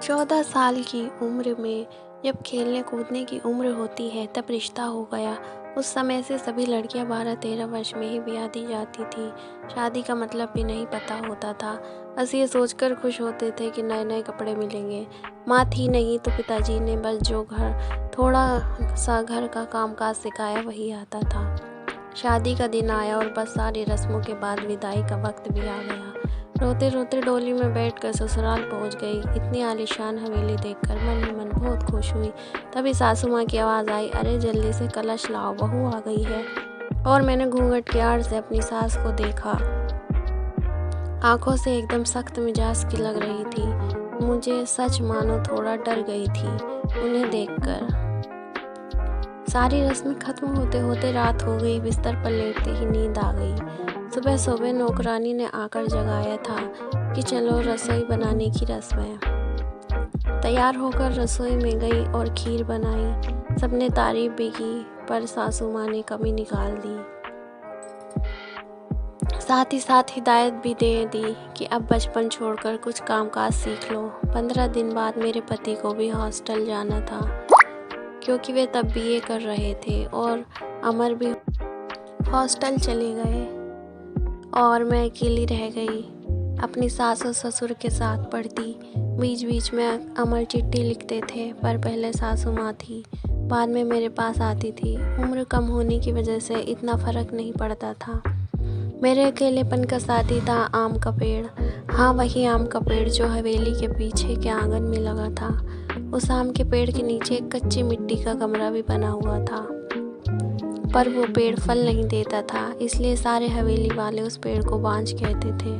14 साल की उम्र में जब खेलने कूदने की उम्र होती है तब रिश्ता हो गया। उस समय से सभी लड़कियां 12-13 वर्ष में ही ब्याह दी जाती थी। शादी का मतलब भी नहीं पता होता था। बस ये सोचकर खुश होते थे कि नए नए कपड़े मिलेंगे। माँ थी नहीं तो पिताजी ने बस जो थोड़ा सा घर का कामकाज सिखाया वही आता था। शादी का दिन आया और बस सारी रस्मों के बाद विदाई का वक्त भी आ गया। रोते रोते डोली में बैठकर ससुराल पहुंच गई। इतनी आलीशान हवेली देखकर मन ही मन बहुत खुश हुई। तभी सासू माँ की आवाज़ आई, अरे जल्दी से कलश लाओ, बहू आ गई है। और मैंने घूंघट की आड़ से अपनी सास को देखा। आंखों से एकदम सख्त मिजाज की लग रही थी। मुझे सच मानो थोड़ा डर गई थी उन्हें देखकर। सारी रस्में खत्म होते होते रात हो गई। बिस्तर पर लेटते ही नींद आ गई। सुबह सुबह नौकरानी ने आकर जगाया था कि चलो रसोई बनाने की रस्म है। तैयार होकर रसोई में गई और खीर बनाई। सबने तारीफ भी की पर सासू माँ ने कमी निकाल दी। साथ ही साथ हिदायत भी दे दी कि अब बचपन छोड़कर कुछ कामकाज सीख लो। 15 दिन बाद मेरे पति को भी हॉस्टल जाना था क्योंकि वे तब बीए कर रहे थे और अमर भी हॉस्टल चले गए और मैं अकेली रह गई। अपनी सास और ससुर के साथ पढ़ती। बीच बीच में अमर चिट्ठी लिखते थे पर पहले सासू माँ थी, बाद में मेरे पास आती थी। उम्र कम होने की वजह से इतना फ़र्क नहीं पड़ता था। मेरे अकेलेपन का साथी था आम का पेड़। हाँ, वही आम का पेड़ जो हवेली के पीछे के आंगन में लगा था। उस आम के पेड़ के नीचे एक कच्ची मिट्टी का कमरा भी बना हुआ था, पर वो पेड़ फल नहीं देता था, इसलिए सारे हवेली वाले उस पेड़ को बांझ कहते थे।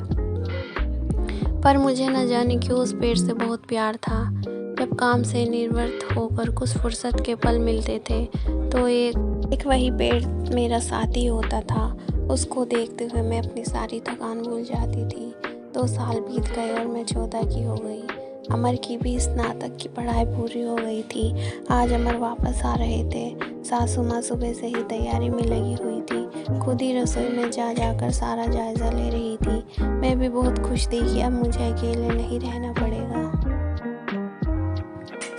पर मुझे न जाने क्यों उस पेड़ से बहुत प्यार था। जब काम से निवृत्त होकर कुछ फुर्सत के पल मिलते थे तो एक वही पेड़ मेरा साथी होता था। उसको देखते हुए मैं अपनी सारी थकान भूल जाती थी। 2 साल बीत गए और मैं 14 की हो गई। अमर की भी स्नातक की पढ़ाई पूरी हो गई थी। आज अमर वापस आ रहे थे। सासू माँ सुबह से ही तैयारी में लगी हुई थी। खुद ही रसोई में जाकर सारा जायजा ले रही थी। मैं भी बहुत खुश थी कि अब मुझे अकेले नहीं रहना पड़ेगा।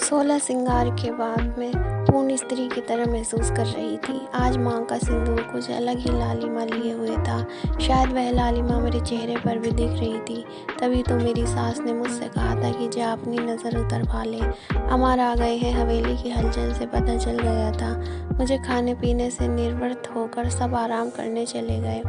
16 श्रृंगार के बाद मैं पूर्ण स्त्री की तरह महसूस कर रही थी। आज माँ का सिंदूर कुछ अलग ही लालिमा लिए हुए था। शायद वह लालिमा मेरे चेहरे पर भी दिख रही थी। तभी तो मेरी सास ने मुझसे कहा था कि जा अपनी नज़र उतरवा ले, अमर आ गए हैं। हवेली की हलचल से पता चल गया था। मुझे खाने पीने से निवृत्त होकर सब आराम करने चले गए।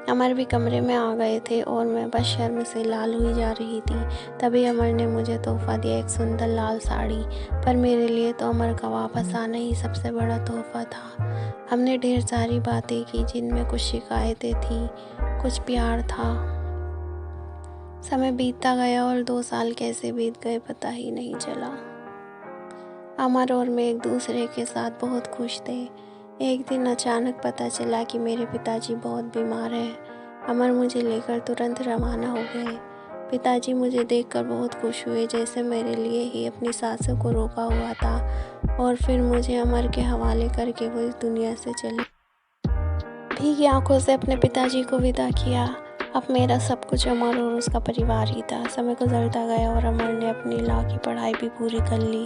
अमर भी कमरे में आ गए थे और मैं बस शर्म से लाल हुई जा रही थी। तभी अमर ने मुझे तोहफा दिया, एक सुंदर लाल साड़ी। पर मेरे लिए तो अमर का वापस आना ही सबसे बड़ा तोहफा था। हमने ढेर सारी बातें की जिनमें कुछ शिकायतें थी, कुछ प्यार था। समय बीतता गया और 2 साल कैसे बीत गए पता ही नहीं चला। अमर और मैं एक दूसरे के साथ बहुत खुश थे। एक दिन अचानक पता चला कि मेरे पिताजी बहुत बीमार हैं। अमर मुझे लेकर तुरंत रवाना हो गए। पिताजी मुझे देखकर बहुत खुश हुए, जैसे मेरे लिए ही अपनी सासों को रोका हुआ था, और फिर मुझे अमर के हवाले करके वो इस दुनिया से चले। भीगी आंखों से अपने पिताजी को विदा किया। अब मेरा सब कुछ अमर और उसका परिवार ही था। समय गुजरता गया और अमर ने अपनी लॉ की पढ़ाई भी पूरी कर ली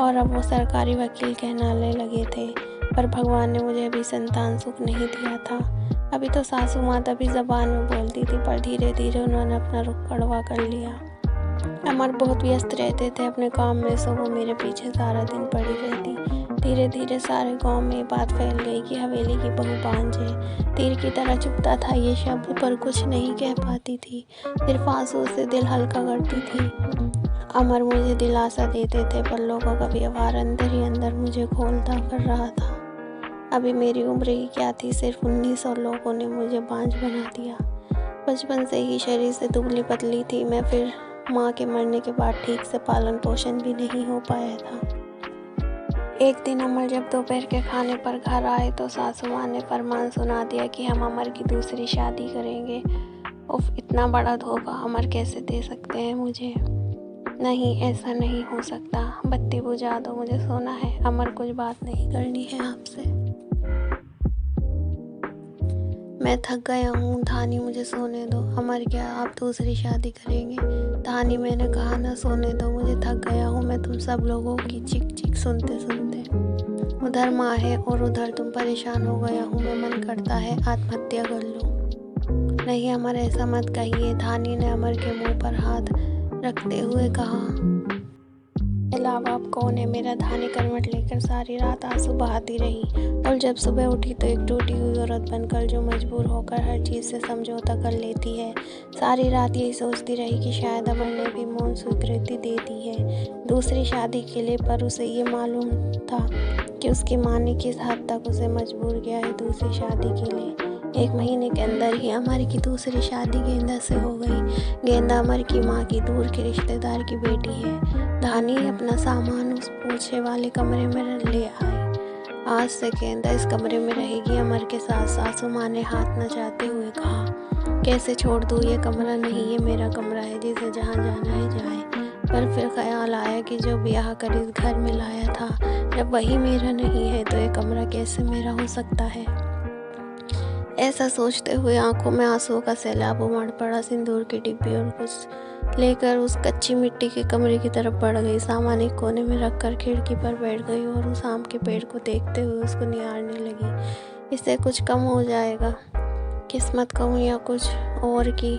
और अब वो सरकारी वकील कहलाने लगे थे। पर भगवान ने मुझे अभी संतान सुख नहीं दिया था। अभी तो सासू माँ तभी ज़बान में बोलती थी, पर धीरे धीरे उन्होंने अपना रुख कड़वा कर लिया। अमर बहुत व्यस्त रहते थे अपने काम में, सो वो मेरे पीछे सारा दिन पड़ी रहती। धीरे धीरे सारे गांव में ये बात फैल गई कि हवेली की बहू बांझ है। तीर की तरह चुभता था ये शब्द, पर कुछ नहीं कह पाती थी, सिर्फ आंसू से दिल हल्का करती थी। अमर मुझे दिलासा देते थे, पर लोगों का व्यवहार अंदर ही अंदर मुझे खोलता कर रहा था। अभी मेरी उम्र ही क्या थी, सिर्फ 19 और लोगों ने मुझे बांझ बना दिया। बचपन से ही शरीर से दुबली पतली थी मैं, फिर माँ के मरने के बाद ठीक से पालन पोषण भी नहीं हो पाया था। एक दिन अमर जब दोपहर के खाने पर घर आए तो सासू माँ ने फरमान सुना दिया कि हम अमर की दूसरी शादी करेंगे। उफ, इतना बड़ा धोखा अमर कैसे दे सकते हैं मुझे। नहीं, ऐसा नहीं हो सकता। बत्ती बुझा दो, मुझे सोना है। अमर, कुछ बात नहीं करनी है आपसे। मैं थक गया हूँ धानी, मुझे सोने दो। अमर, क्या आप दूसरी शादी करेंगे? धानी, मैंने कहा ना सोने दो, मुझे थक गया हूँ मैं तुम सब लोगों की चिक चिक सुनते सुनते। उधर माँ है और उधर तुम, परेशान हो गया हूँ मैं, मन करता है आत्महत्या कर लूँ। नहीं अमर, ऐसा मत कहिए, धानी ने अमर के मुंह पर हाथ रखते हुए कहा। अलावा आप कौन है? मेरा धानी करवट लेकर सारी रात आंसू बहाती रही और जब सुबह उठी तो एक टूटी हुई औरत बनकर, जो मजबूर होकर हर चीज़ से समझौता कर लेती है। सारी रात यही सोचती रही कि शायद अमर ने भी मौन स्वीकृति दे दी है दूसरी शादी के लिए, पर उसे ये मालूम था कि उसकी माँ ने किस हद तक उसे मजबूर किया है दूसरी शादी के लिए। 1 महीने के अंदर ही अमर की दूसरी शादी गेंदा से हो गई। गेंदा अमर की माँ की दूर के रिश्तेदार की बेटी है। धानी अपना सामान उस पूछे वाले कमरे में ले आई। आज से गेंदा इस कमरे में रहेगी अमर के साथ, सासू माँ ने हाथ नचाते हुए कहा। कैसे छोड़ दूँ ये कमरा? नहीं, ये मेरा कमरा है, जिसे जहाँ जाना है जाए। पर फिर ख्याल आया कि जो ब्याह कर इस घर में लाया था, जब वही मेरा नहीं है तो ये कमरा कैसे मेरा हो सकता है? ऐसा सोचते हुए आंखों में आंसुओं का सैलाब उमड़ पड़ा। सिंदूर की डिब्बी और कुछ लेकर उस कच्ची मिट्टी के कमरे की तरफ बढ़ गई। सामान एक कोने में रखकर खिड़की पर बैठ गई और उस आम के पेड़ को देखते हुए उसको निहारने लगी। इससे कुछ कम हो जाएगा, किस्मत कहूँ या कुछ और की।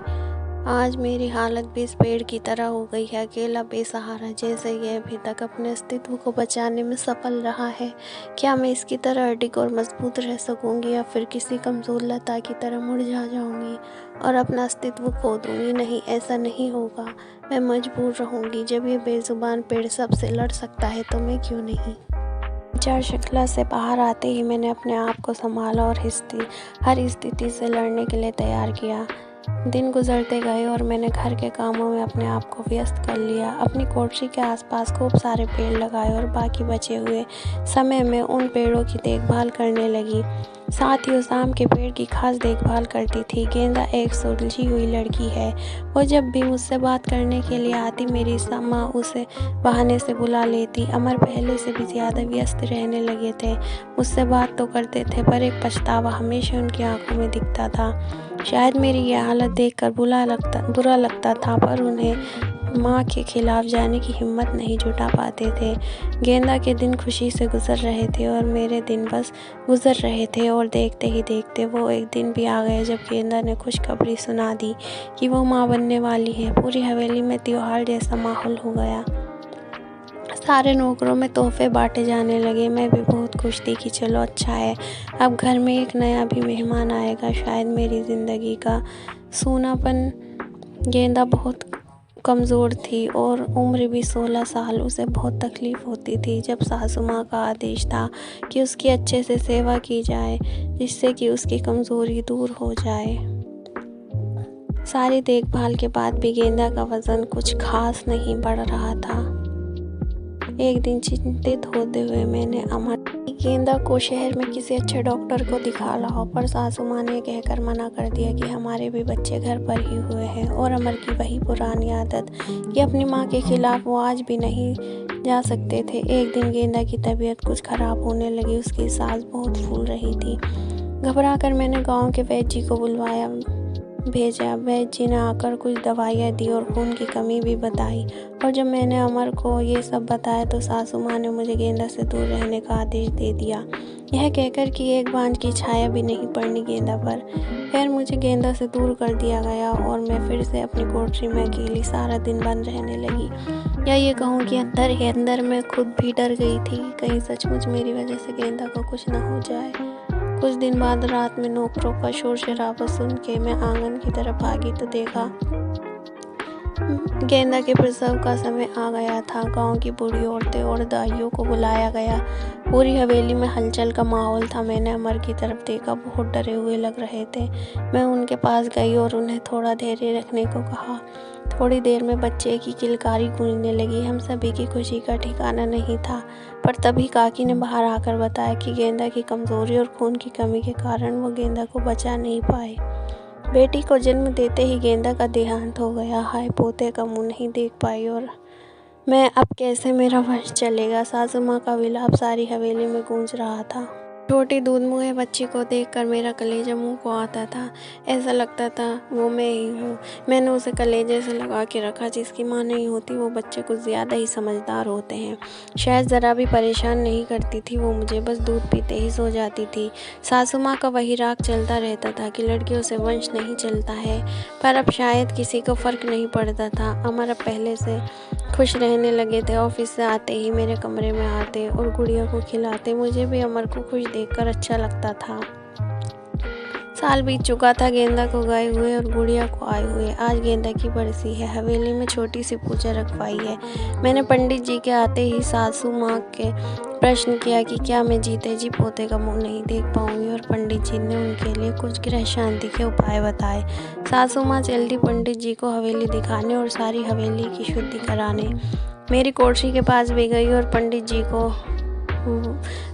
आज मेरी हालत भी इस पेड़ की तरह हो गई है, अकेला बेसहारा, जैसे ये अभी तक अपने अस्तित्व को बचाने में सफल रहा है। क्या मैं इसकी तरह अडिग और मजबूत रह सकूंगी, या फिर किसी कमजोर लता की तरह मुरझा जाऊंगी और अपना अस्तित्व खो दूंगी? नहीं, ऐसा नहीं होगा। मैं मजबूर रहूंगी। जब ये बेजुबान पेड़ सबसे लड़ सकता है तो मैं क्यों नहीं? विचार श्रृंखला से बाहर आते ही मैंने अपने आप को संभाला और हर स्थिति से लड़ने के लिए तैयार किया। दिन गुजरते गए और मैंने घर के कामों में अपने आप को व्यस्त कर लिया। अपनी कोठरी के आसपास खूब सारे पेड़ लगाए और बाकी बचे हुए समय में उन पेड़ों की देखभाल करने लगी। साथ ही उस आम के पेड़ की खास देखभाल करती थी। गेंदा एक सुलझी हुई लड़की है। वो जब भी मुझसे बात करने के लिए आती, मेरी माँ उसे बहाने से बुला लेती। अमर पहले से भी ज़्यादा व्यस्त रहने लगे थे। मुझसे बात तो करते थे, पर एक पछतावा हमेशा उनकी आंखों में दिखता था। शायद मेरी यह हालत देखकर बुरा लगता था, पर उन्हें माँ के खिलाफ जाने की हिम्मत नहीं जुटा पाते थे। गेंदा के दिन खुशी से गुजर रहे थे और मेरे दिन बस गुजर रहे थे, और देखते ही देखते वो एक दिन भी आ गया जब गेंदा ने खुशखबरी सुना दी कि वो माँ बनने वाली है। पूरी हवेली में त्योहार जैसा माहौल हो गया। सारे नौकरों में तोहफे बांटे जाने लगे। मैं भी बहुत खुश थी कि चलो अच्छा है, अब घर में एक नया भी मेहमान आएगा। शायद मेरी ज़िंदगी का सूनापन। गेंदा बहुत कमज़ोर थी और उम्र भी 16 साल। उसे बहुत तकलीफ़ होती थी जब सासू माँ का आदेश था कि उसकी अच्छे से सेवा की जाए, जिससे कि उसकी कमज़ोरी दूर हो जाए। सारी देखभाल के बाद भी गेंदा का वज़न कुछ खास नहीं बढ़ रहा था। एक दिन चिंतित होते हुए मैंने अमर गेंदा को शहर में किसी अच्छे डॉक्टर को दिखा लाओ, पर सासू माँ ने कहकर मना कर दिया कि हमारे भी बच्चे घर पर ही हुए हैं। और अमर की वही पुरानी आदत कि अपनी माँ के खिलाफ वो आज भी नहीं जा सकते थे। एक दिन गेंदा की तबीयत कुछ खराब होने लगी। उसकी सांस बहुत फूल रही थी। घबरा कर मैंने गाँव के वैद्य जी को भेजा। वैद्य जी ने आकर कुछ दवाइयाँ दी और खून की कमी भी बताई। और जब मैंने अमर को ये सब बताया तो सासू माँ ने मुझे गेंदा से दूर रहने का आदेश दे दिया, यह कहकर कि एक बांझ की छाया भी नहीं पड़नी गेंदा पर। खैर, मुझे गेंदा से दूर कर दिया गया और मैं फिर से अपनी कोठरी में अकेली सारा दिन बंद रहने लगी। या ये कहूँ कि अंदर ही अंदर मैं खुद भी डर गई थी, कहीं सचमुच मेरी वजह से गेंदा को कुछ न हो जाए। कुछ दिन बाद रात में नौकरों का शोर शराबा सुन के मैं आंगन की तरफ भागी तो देखा गेंदा के प्रसव का समय आ गया था। गांव की बूढ़ी औरतें और दाइयों को बुलाया गया। पूरी हवेली में हलचल का माहौल था। मैंने अमर की तरफ देखा, बहुत डरे हुए लग रहे थे। मैं उनके पास गई और उन्हें थोड़ा धैर्य रखने को कहा। थोड़ी देर में बच्चे की किलकारी गूंजने लगी। हम सभी की खुशी का ठिकाना नहीं था, पर तभी काकी ने बाहर आकर बताया कि गेंदा की कमजोरी और खून की कमी के कारण वो गेंदा को बचा नहीं पाए। बेटी को जन्म देते ही गेंदा का देहांत हो गया। हाय, पोते का मुंह नहीं देख पाई और मैं अब कैसे मेरा वंश चलेगा। सासू माँ का विलाप सारी हवेली में गूंज रहा था। छोटी दूध मुँहे बच्ची को देखकर मेरा कलेजा मुंह को आता था। ऐसा लगता था वो मैं ही हूँ। मैंने उसे कलेजे से लगा के रखा। जिसकी माँ नहीं होती वो बच्चे कुछ ज़्यादा ही समझदार होते हैं। शायद ज़रा भी परेशान नहीं करती थी वो मुझे, बस दूध पीते ही सो जाती थी। सासू माँ का वही राग चलता रहता था कि लड़कियों से वंश नहीं चलता है, पर अब शायद किसी को फ़र्क नहीं पड़ता था। अमर अब पहले से खुश रहने लगे थे। ऑफिस से आते ही मेरे कमरे में आते और गुड़िया को खिलाते। मुझे भी अमर को खुश देखकर अच्छा लगता था। साल बीत चुका था गेंदा को गए हुए और गुड़िया को आए हुए। आज गेंदा की बरसी है। हवेली में छोटी सी पूजा रखवाई है। मैंने पंडित जी के आते ही सासू माँ के प्रश्न किया कि क्या मैं जीते जी पोते का मुंह नहीं देख पाऊंगी, और पंडित जी ने उनके लिए कुछ गृह शांति के उपाय बताए। सासू माँ जल्दी पंडित जी को हवेली दिखाने और सारी हवेली की शुद्धि कराने मेरी कोठरी के पास भी गई और पंडित जी को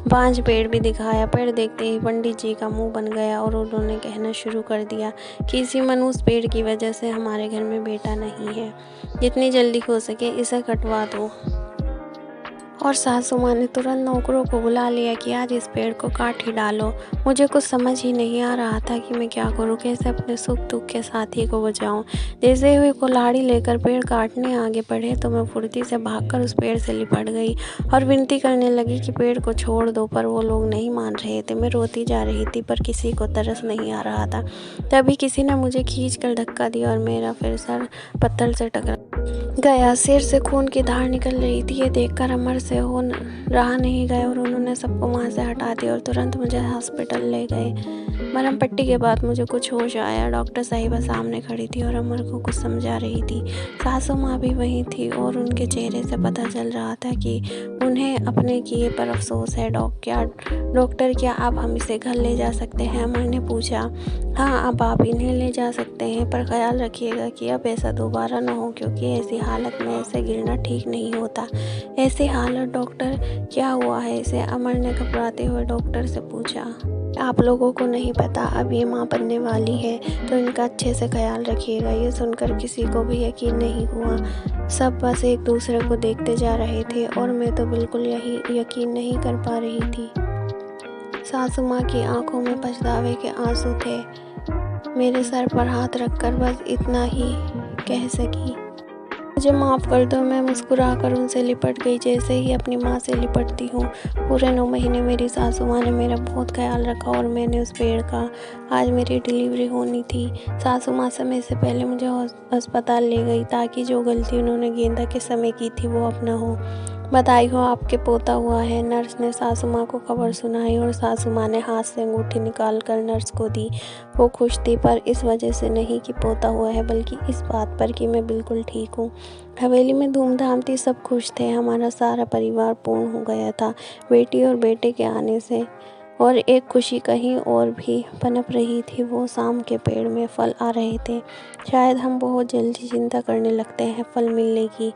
5 पेड़ भी दिखाया। पेड़ देखते ही पंडित जी का मुंह बन गया और उन्होंने कहना शुरू कर दिया कि इसी मनुष्य पेड़ की वजह से हमारे घर में बेटा नहीं है। जितनी जल्दी हो सके इसे कटवा दो। और सासू माँ ने तुरंत नौकरों को बुला लिया कि आज इस पेड़ को काट ही डालो। मुझे कुछ समझ ही नहीं आ रहा था कि मैं क्या करूँ, कैसे अपने सुख दुख के साथी को बचाऊँ। जैसे हुए कुल्हाड़ी लेकर पेड़ काटने आगे बढ़े तो मैं फुर्ती से भागकर उस पेड़ से लिपट गई और विनती करने लगी कि पेड़ को छोड़ दो, पर वो लोग नहीं मान रहे थे। मैं रोती जा रही थी पर किसी को तरस नहीं आ रहा था। तभी किसी ने मुझे खींच कर धक्का दिया और मेरा फिर सर पत्थर से टकरा गया। सिर से खून की धार निकल रही थी। ये देखकर अमर से हो रहा नहीं गया और उन्होंने सबको वहाँ से हटा दिया और तुरंत मुझे हॉस्पिटल ले गए। मरहम पट्टी के बाद मुझे कुछ होश आया। डॉक्टर साहिबा सामने खड़ी थी और अमर को कुछ समझा रही थी। सासू माँ भी वहीं थी और उनके चेहरे से पता चल रहा था कि उन्हें अपने किए पर अफसोस है। डॉक्टर क्या अब हम इसे घर ले जा सकते हैं? अमर ने पूछा। हाँ, अब आप इन्हें ले जा सकते हैं, पर ख्याल रखिएगा कि अब ऐसा दोबारा ना हो, क्योंकि ऐसी हालत में ऐसे गिरना ठीक नहीं होता। ऐसी हालत? डॉक्टर क्या हुआ है इसे? अमर ने घबराते हुए डॉक्टर से पूछा। आप लोगों को नहीं पता, अब ये माँ बनने वाली है, तो इनका अच्छे से ख्याल रखिएगा। ये सुनकर किसी को भी यकीन नहीं हुआ। सब बस एक दूसरे को देखते जा रहे थे और मैं तो बिल्कुल यकीन नहीं कर पा रही थी। सासू माँ की आंखों में पछतावे के आंसू थे। मेरे सर पर हाथ रखकर बस इतना ही कह सकी, मुझे माफ़ कर दो। मैं मुस्कुराकर उनसे लिपट गई जैसे ही अपनी माँ से लिपटती हूँ। पूरे 9 महीने मेरी सासू माँ ने मेरा बहुत ख्याल रखा और मैंने उस पेड़ का। आज मेरी डिलीवरी होनी थी। सासू माँ समय से पहले मुझे अस्पताल ले गई ताकि जो गलती उन्होंने गेंदा के समय की थी वो अब न हो। बधाई हो, आपके पोता हुआ है। नर्स ने सासू माँ को खबर सुनाई और सासू माँ ने हाथ से अंगूठी निकाल कर नर्स को दी। वो खुश थी, पर इस वजह से नहीं कि पोता हुआ है, बल्कि इस बात पर कि मैं बिल्कुल ठीक हूँ। हवेली में धूमधाम थी, सब खुश थे। हमारा सारा परिवार पूर्ण हो गया था बेटी और बेटे के आने से। और एक खुशी कहीं और भी पनप रही थी। वो शाम के पेड़ में फल आ रहे थे। शायद हम बहुत जल्दी चिंता करने लगते हैं फल मिलने की।